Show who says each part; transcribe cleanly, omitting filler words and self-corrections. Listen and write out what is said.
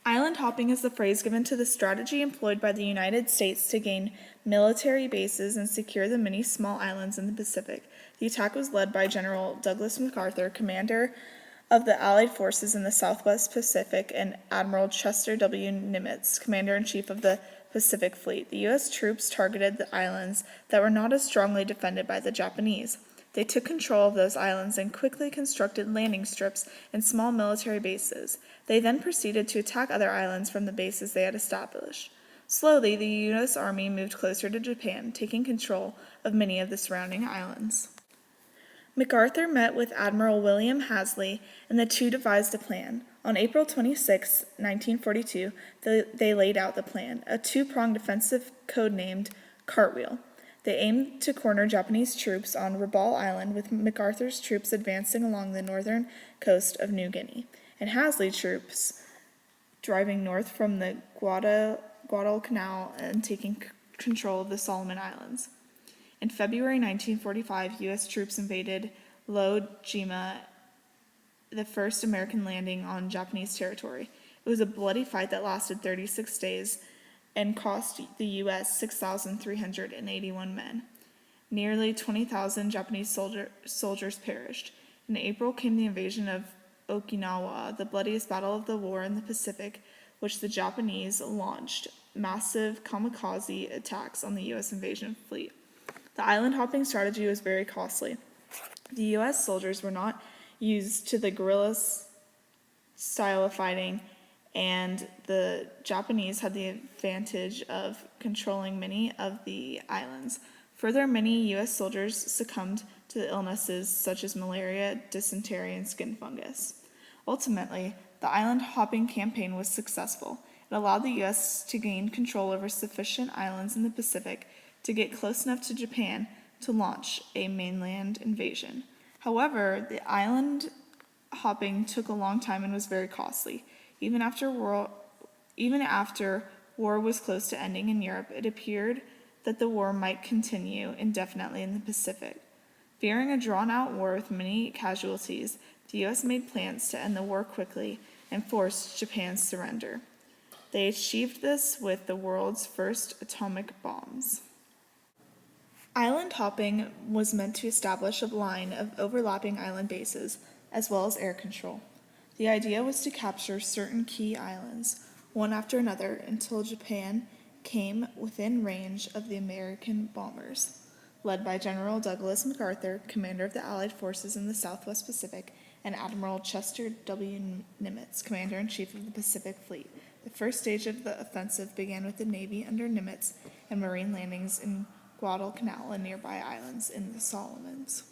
Speaker 1: Island hopping is the phrase given to the strategy employed by the United States to gain military bases and secure the many small islands in the Pacific. The attack was led by General Douglas MacArthur, commander of the Allied forces in the Southwest Pacific, and Admiral Chester W. Nimitz, commander-in-chief of the Pacific Fleet. The U.S. troops targeted the islands that were not as strongly defended by the Japanese. They took control of those islands and quickly constructed landing strips and small military bases. They then proceeded to attack other islands from the bases they had established. Slowly, the U.S. Army moved closer to Japan, taking control of many of the surrounding islands. MacArthur met with Admiral William Halsey, and the two devised a plan. On April 26, 1942, they laid out the plan, a two-pronged offensive codenamed Cartwheel. They aimed to corner Japanese troops on Rabaul Island, with MacArthur's troops advancing along the northern coast of New Guinea, and Halsey's troops driving north from the Guadalcanal and taking control of the Solomon Islands. In February 1945, U.S. troops invaded Iwo Jima, the first American landing on Japanese territory. It was a bloody fight that lasted 36 days and cost the U.S. 6,381 men. Nearly 20,000 Japanese soldiers perished. In April came the invasion of Okinawa, the bloodiest battle of the war in the Pacific, which the Japanese launched massive kamikaze attacks on the U.S. invasion fleet. The island hopping strategy was very costly. The U.S. soldiers were not used to the guerrilla style of fighting, and the Japanese had the advantage of controlling many of the islands. Further, many U.S. soldiers succumbed to illnesses such as malaria, dysentery, and skin fungus. Ultimately, the island hopping campaign was successful. It allowed the U.S. to gain control over sufficient islands in the Pacific to get close enough to Japan to launch a mainland invasion. However, the island hopping took a long time and was very costly. Even after war was close to ending in Europe, it appeared that the war might continue indefinitely in the Pacific. Fearing a drawn-out war with many casualties, the U.S. made plans to end the war quickly and forced Japan's surrender. They achieved this with the world's first atomic bombs. Island hopping was meant to establish a line of overlapping island bases, as well as air control. The idea was to capture certain key islands, one after another, until Japan came within range of the American bombers. Led by General Douglas MacArthur, commander of the Allied forces in the Southwest Pacific, and Admiral Chester W. Nimitz, commander-in-chief of the Pacific Fleet. The first stage of the offensive began with the Navy under Nimitz and Marine landings in Guadalcanal and nearby islands in the Solomons.